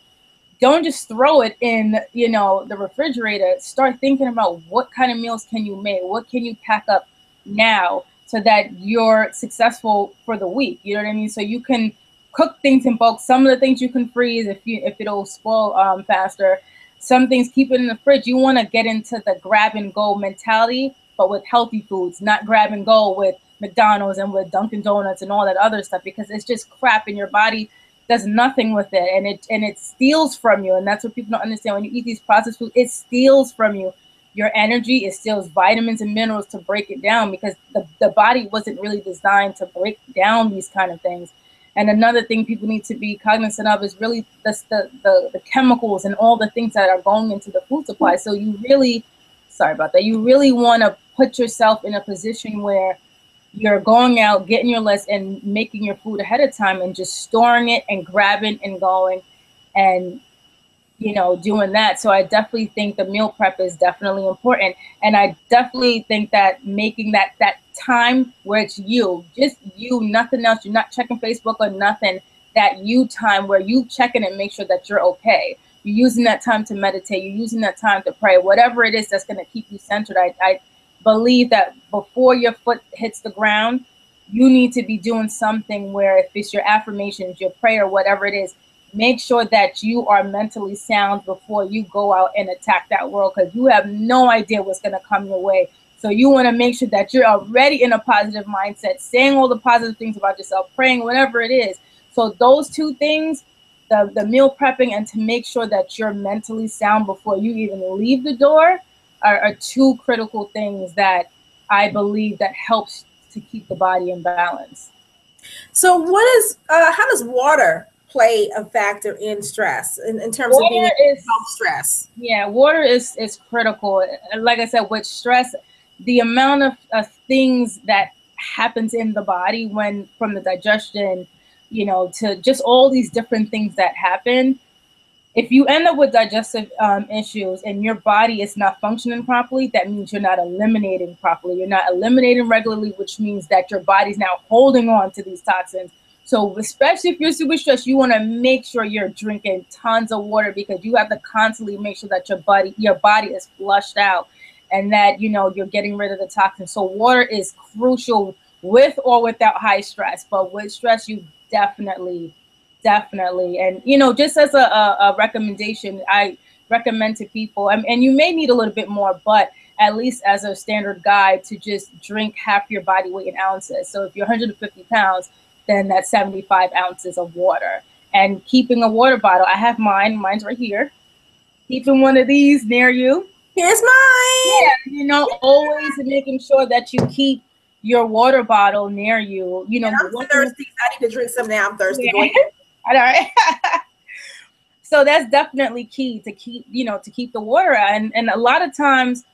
don't just throw it in, the refrigerator. Start thinking about what kind of meals can you make? What can you pack up now so that you're successful for the week? You know what I mean? So you can cook things in bulk. Some of the things you can freeze if it'll spoil faster. Some things keep it in the fridge. You want to get into the grab and go mentality, but with healthy foods, not grab and go with McDonald's and with Dunkin' Donuts and all that other stuff, because it's just crap and your body does nothing with it, and it steals from you. And that's what people don't understand. When you eat these processed foods, it steals from you your energy. It steals vitamins and minerals to break it down, because the body wasn't really designed to break down these kind of things. And another thing people need to be cognizant of is really the chemicals and all the things that are going into the food supply. So you really want to put yourself in a position where you're going out, getting your list and making your food ahead of time and just storing it and grabbing and going and, doing that. So I definitely think the meal prep is definitely important. And I definitely think that making that time where it's just you, nothing else, you're not checking Facebook or nothing, that you time where you check in and make sure that you're okay. You're using that time to meditate. You're using that time to pray, whatever it is that's going to keep you centered. I believe that before your foot hits the ground, you need to be doing something where, if it's your affirmations, your prayer, whatever it is, make sure that you are mentally sound before you go out and attack that world, because you have no idea what's going to come your way. So you want to make sure that you're already in a positive mindset, saying all the positive things about yourself, praying, whatever it is. So those two things, the meal prepping and to make sure that you're mentally sound before you even leave the door, are two critical things that I believe that helps to keep the body in balance. So how does water play a factor in stress in terms of being help stress? Yeah, water is critical. Like I said, with stress, the amount of things that happens in the body from the digestion, to just all these different things that happen. If you end up with digestive issues and your body is not functioning properly, that means you're not eliminating properly. You're not eliminating regularly, which means that your body's now holding on to these toxins, So especially if you're super stressed, you want to make sure you're drinking tons of water, because you have to constantly make sure that your body is flushed out, and that, you know, you're getting rid of the toxins. So water is crucial with or without high stress. But with stress, you definitely, and, you know, just as a recommendation, I recommend to people, and you may need a little bit more, but at least as a standard guide, to just drink half your body weight in ounces. So if you're 150 pounds, then that's 75 ounces of water. And keeping a water bottle, I have mine's right here. Keeping one of these near you. Here's mine. Yeah, you know, always making sure that you keep your water bottle near you. You know, and I'm thirsty. I need to drink some now. I'm thirsty. Yeah. All right. So that's definitely key, to keep, you know, to keep the water. And a lot of times,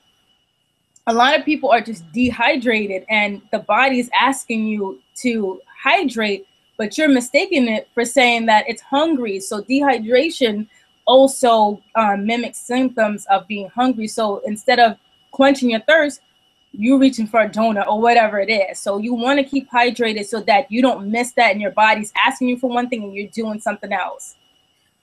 a lot of people are just dehydrated, and the body's asking you to hydrate, but you're mistaking it for saying that it's hungry. So dehydration also mimics symptoms of being hungry. So instead of quenching your thirst, you're reaching for a donut or whatever it is. So you want to keep hydrated so that you don't miss that, and your body's asking you for one thing and you're doing something else.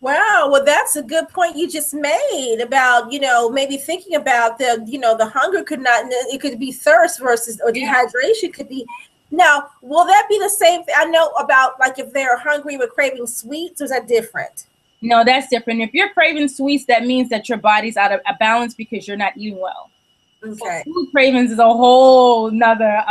Wow. Well, that's a good point you just made about, you know, maybe thinking about the, you know, the hunger could not, it could be thirst versus, or dehydration could be. Now, will that be the same thing? I know about, like, if they're hungry with craving sweets, or is that different? No, that's different. If you're craving sweets, that means that your body's out of balance because you're not eating well. Okay. So food cravings is a whole nother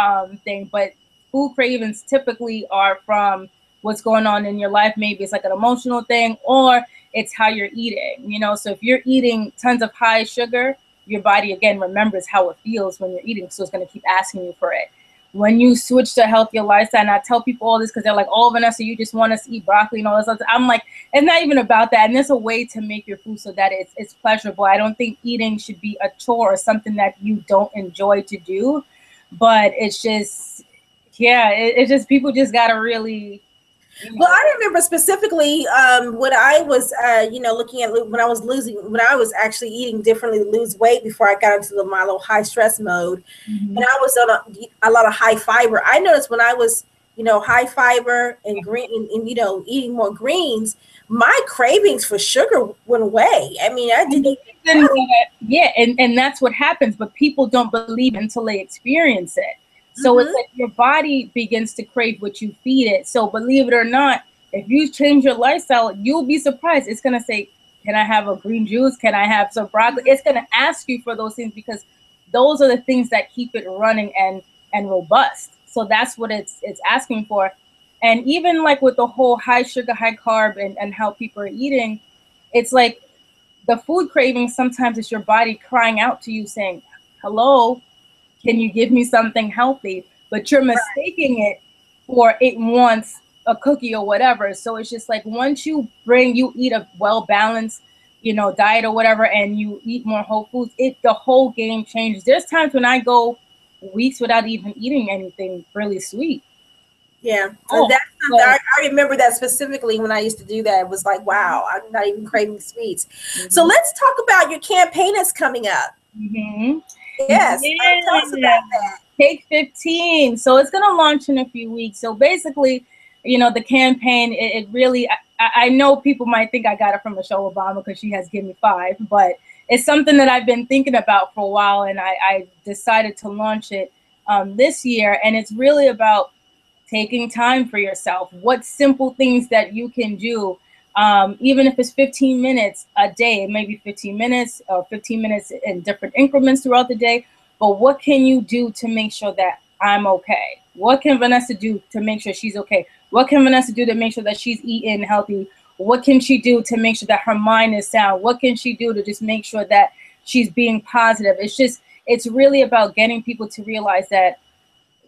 thing, but food cravings typically are from what's going on in your life. Maybe it's like an emotional thing, or it's how you're eating, you know. So if you're eating tons of high sugar, your body again remembers how it feels when you're eating, so it's going to keep asking you for it. When you switch to a healthier lifestyle, and I tell people all this because they're like, oh, Vanessa, you just want us to eat broccoli and all this other. I'm like, it's not even about that. And there's a way to make your food so that it's pleasurable. I don't think eating should be a chore or something that you don't enjoy to do, but it's just, yeah, it's just, people just got to really, you know. Well, I remember specifically when I was, you know, looking at when I was actually eating differently to lose weight before I got into my little high stress mode, and I was on a lot of high fiber. I noticed when I was, you know, high fiber and green, and you know, eating more greens, my cravings for sugar went away. I mean, I didn't. Yeah, and that's what happens, but people don't believe it until they experience it. So it's like your body begins to crave what you feed it. So believe it or not, if you change your lifestyle, you'll be surprised. It's going to say, can I have a green juice? Can I have some broccoli? It's going to ask you for those things, because those are the things that keep it running and robust. So that's what it's asking for. And even like with the whole high sugar, high carb, and how people are eating, it's like the food craving, sometimes it's your body crying out to you saying, hello, can you give me something healthy? But you're mistaking it for it wants a cookie or whatever. So it's just like, once you eat a well-balanced, you know, diet or whatever, and you eat more whole foods, the whole game changes. There's times when I go weeks without even eating anything really sweet. Yeah, that's something I remember that specifically when I used to do that. It was like, wow, I'm not even craving sweets. So let's talk about your campaign that's coming up. Yes, tell us about that. Take 15. So it's going to launch in a few weeks. So basically, you know, the campaign, it really, I know people might think I got it from Michelle Obama because she has given me 5, but it's something that I've been thinking about for a while, and I decided to launch it this year. And it's really about taking time for yourself. What simple things that you can do, even if it's 15 minutes a day, maybe 15 minutes or 15 minutes in different increments throughout the day. But what can you do to make sure that I'm okay? What can Vanessa do to make sure she's okay? What can Vanessa do to make sure that she's eating healthy? What can she do to make sure that her mind is sound? What can she do to just make sure that she's being positive? It's really about getting people to realize that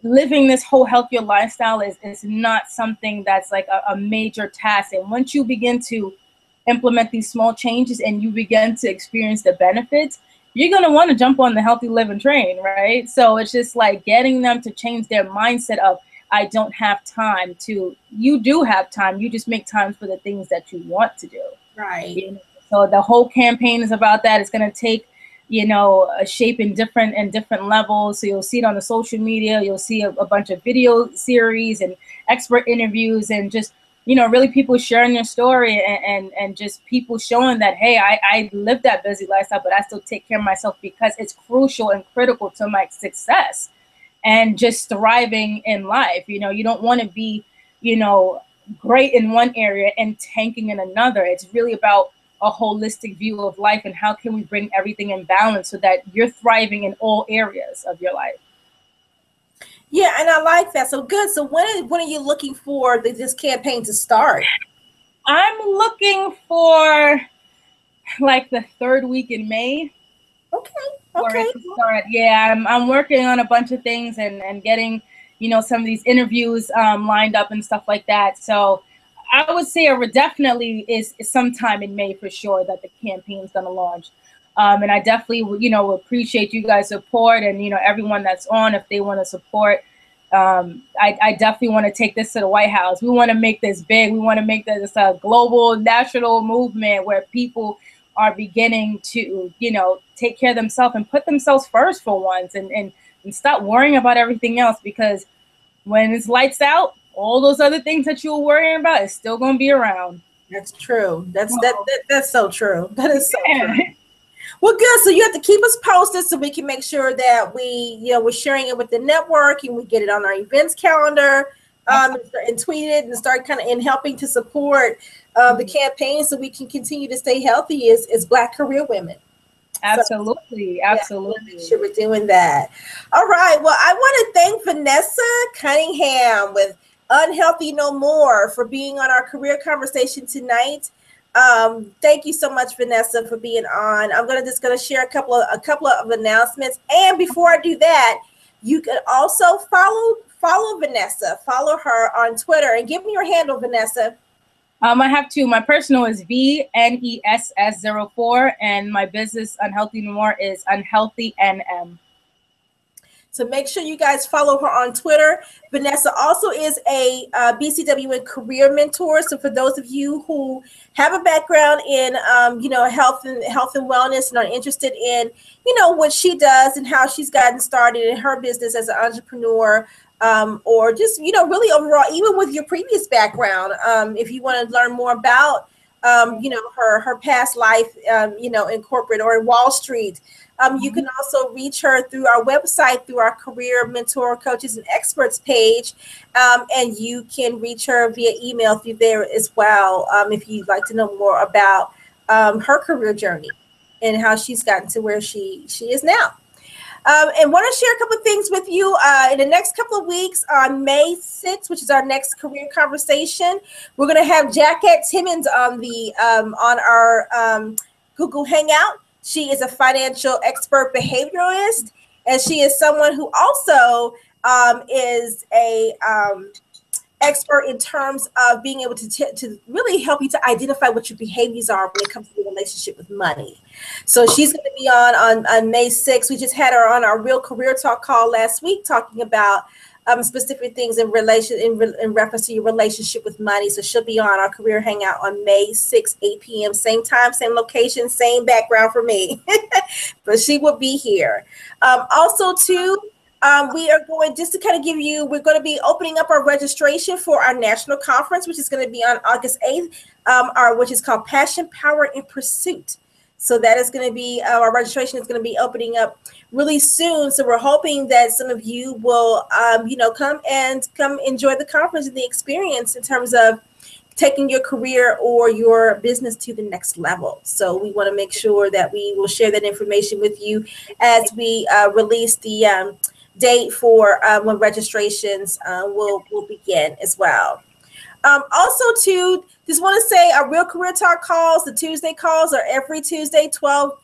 living this whole healthier lifestyle is not something that's like a major task. And once you begin to implement these small changes and you begin to experience the benefits, you're going to want to jump on the healthy living train, right? So it's just like getting them to change their mindset of, I don't have time to, you do have time. You just make time for the things that you want to do. Right. So the whole campaign is about that. It's going to take you know, shape in different levels. So you'll see it on the social media. You'll see a bunch of video series and expert interviews, and just, you know, really people sharing their story, and just people showing that, hey, I live that busy lifestyle, but I still take care of myself because it's crucial and critical to my success and just thriving in life. You know, you don't want to be, you know, great in one area and tanking in another. It's really about a holistic view of life, and how can we bring everything in balance so that you're thriving in all areas of your life. Yeah, and I like that. So good. So when are you looking for this campaign to start? I'm looking for like the third week in May. Okay. For Okay. it to start. Yeah, I'm working on a bunch of things, and getting, you know, some of these interviews lined up and stuff like that. So I would say it definitely is sometime in May for sure that the campaign's going to launch. And I definitely, you know, appreciate you guys' support, and, you know, everyone that's on, if they want to support. I definitely want to take this to the White House. We want to make this big. We want to make this a global, national movement where people are beginning to, you know, take care of themselves and put themselves first for once, and stop worrying about everything else, because when it's lights out, all those other things that you were worrying about is still going to be around. That's true. That's so true. That is so Yeah. true. Well, good. So you have to keep us posted so we can make sure that we're sharing it with the network, and we get it on our events calendar, and tweet it, and start kind of in helping to support the campaign so we can continue to stay healthy as Black career women. Absolutely. So, Absolutely. make sure we're doing that. All right. Well, I want to thank Vanessa Cunningham with Unhealthy No More for being on our career conversation tonight. Thank you so much, Vanessa, for being on. I'm just gonna share a couple of announcements. And before I do that, you can also follow Vanessa, follow her on Twitter, and give me your handle, Vanessa. I have two. My personal is VNESS04, and my business Unhealthy No More is Unhealthy NM. So make sure you guys follow her on Twitter. Vanessa also is a BCWN career mentor. So for those of you who have a background in, health and wellness, and are interested in, what she does and how she's gotten started in her business as an entrepreneur, or just, really overall, even with your previous background, if you want to learn more about, her past life, in corporate or in Wall Street. You can also reach her through our website, through our career mentor, coaches, and experts page. And you can reach her via email through there as well, if you'd like to know more about her career journey and how she's gotten to where she is now. And want to share a couple of things with you. In the next couple of weeks, on May 6th, which is our next career conversation, we're going to have Jacquette Timmons on our Google Hangout. She is a financial expert behavioralist, and she is someone who also is a expert in terms of being able to really help you to identify what your behaviors are when it comes to your relationship with money. So she's going to be on May 6th. We just had her on our Real Career Talk call last week, talking about specific things in reference to your relationship with money. So she'll be on our career hangout on May 6th, 8 p.m. Same time, same location, same background for me. But she will be here. Also, too, we are going, just to kind of give you, we're going to be opening up our registration for our national conference, which is going to be on August 8th, which is called Passion, Power, and Pursuit. So that is going to be, our registration is going to be opening up really soon. So we're hoping that some of you will, come enjoy the conference and the experience in terms of taking your career or your business to the next level. So we want to make sure that we will share that information with you as we release the date for when registrations will begin as well. Also, too, just want to say our Real Career Talk calls, the Tuesday calls, are every Tuesday, 12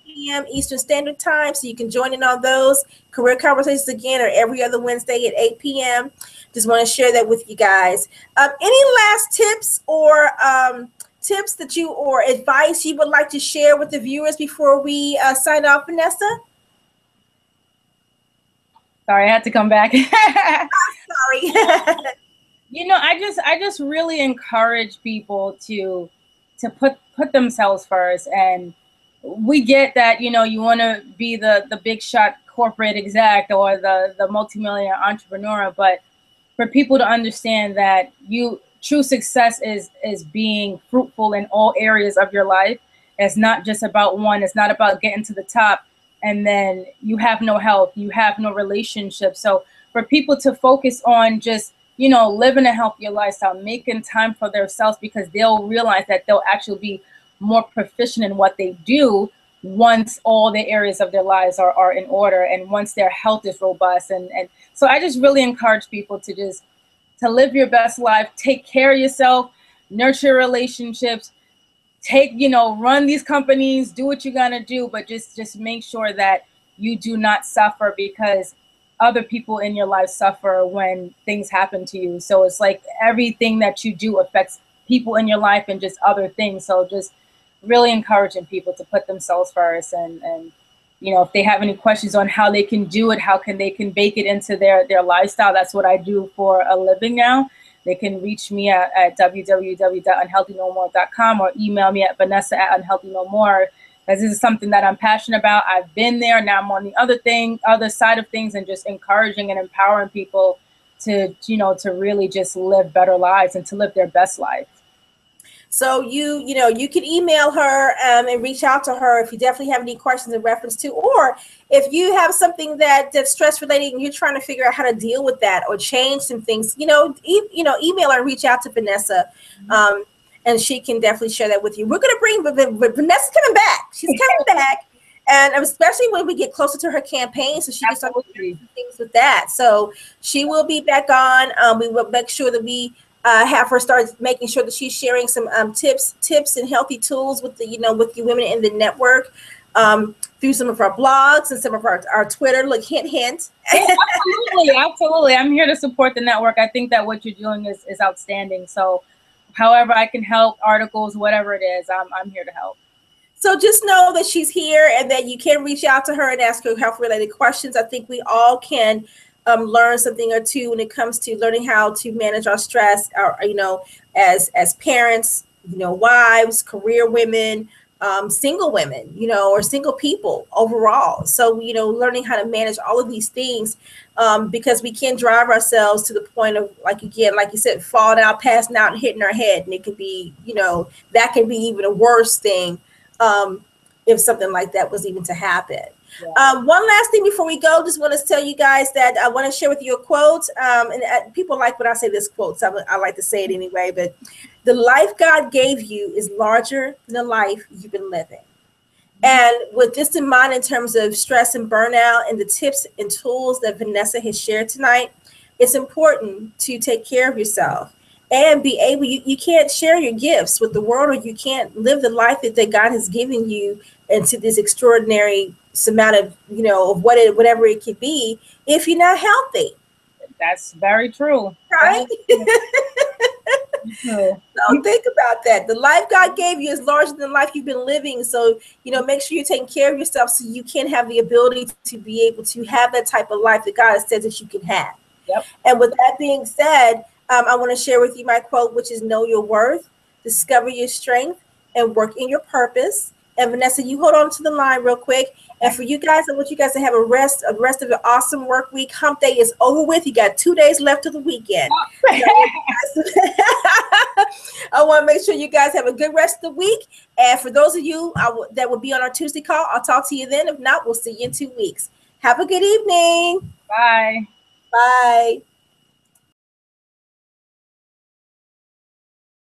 p.m. Eastern Standard Time. So you can join in on those. Career Conversations, again, are every other Wednesday at 8 p.m. Just want to share that with you guys. Any last tips or tips that you, or advice you would like to share with the viewers before we sign off, Vanessa? Sorry, I had to come back. Sorry. I just really encourage people to put themselves first, and we get that, you know, you want to be the big shot corporate exec or the multimillionaire entrepreneur, but for people to understand that true success is being fruitful in all areas of your life. It's not just about one. It's not about getting to the top and then you have no health, you have no relationship. So for people to focus on just, you know, living a healthier lifestyle, making time for themselves, because they'll realize that they'll actually be more proficient in what they do once all the areas of their lives are in order and once their health is robust. And so I just really encourage people to live your best life, take care of yourself, nurture relationships, run these companies, do what you gotta do, but just make sure that you do not suffer because other people in your life suffer when things happen to you. So it's like everything that you do affects people in your life and just other things. So just really encouraging people to put themselves first and if they have any questions on how they can do it, they can bake it into their lifestyle. That's what I do for a living now. They can reach me at www.unhealthynomore.com or email me at Vanessa@unhealthynomore, because this is something that I'm passionate about. I've been there. Now I'm on the other side of things, and just encouraging and empowering people to really just live better lives and to live their best life. So you can email her and reach out to her if you definitely have any questions in reference to, or if you have something that's stress related and you're trying to figure out how to deal with that or change some things, email her and reach out to Vanessa, and she can definitely share that with you. We're going to bring Vanessa's coming back. She's coming back. And especially when we get closer to her campaign, so she can start doing things with that. So she will be back on. We will make sure that we have her start making sure that she's sharing some tips and healthy tools with with the women in the network through some of our blogs and some of our Twitter. Look, hint. Absolutely. I'm here to support the network. I think that what you're doing is outstanding. So however I can help, articles, whatever it is, I'm here to help. So just know that she's here and that you can reach out to her and ask her health-related questions. I think we all can learn something or two when it comes to learning how to manage our stress, as parents, wives, career women, single women, or single people overall. So, learning how to manage all of these things, because we can drive ourselves to the point of, like you said, falling out, passing out and hitting our head. And it could be, that can be even a worse thing if something like that was even to happen. Yeah. One last thing before we go, just want to tell you guys that I want to share with you a quote. And people like when I say this quote, so I like to say it anyway. But the life God gave you is larger than the life you've been living. And with this in mind, in terms of stress and burnout and the tips and tools that Vanessa has shared tonight, it's important to take care of yourself and be able, you can't share your gifts with the world, or you can't live the life that God has given you into this extraordinary amount of, of whatever it could be, if you're not healthy. That's very true. Right? So think about that. The life God gave you is larger than the life you've been living. So, make sure you're taking care of yourself so you can have the ability to be able to have that type of life that God says that you can have. Yep. And with that being said, I want to share with you my quote, which is know your worth, discover your strength, and work in your purpose. And Vanessa, you hold on to the line real quick. And for you guys, I want you guys to have a rest of the awesome work week. Hump day is over with. You got 2 days left of the weekend. I want to make sure you guys have a good rest of the week. And for those of you that will be on our Tuesday call, I'll talk to you then. If not, we'll see you in 2 weeks. Have a good evening. Bye. Bye.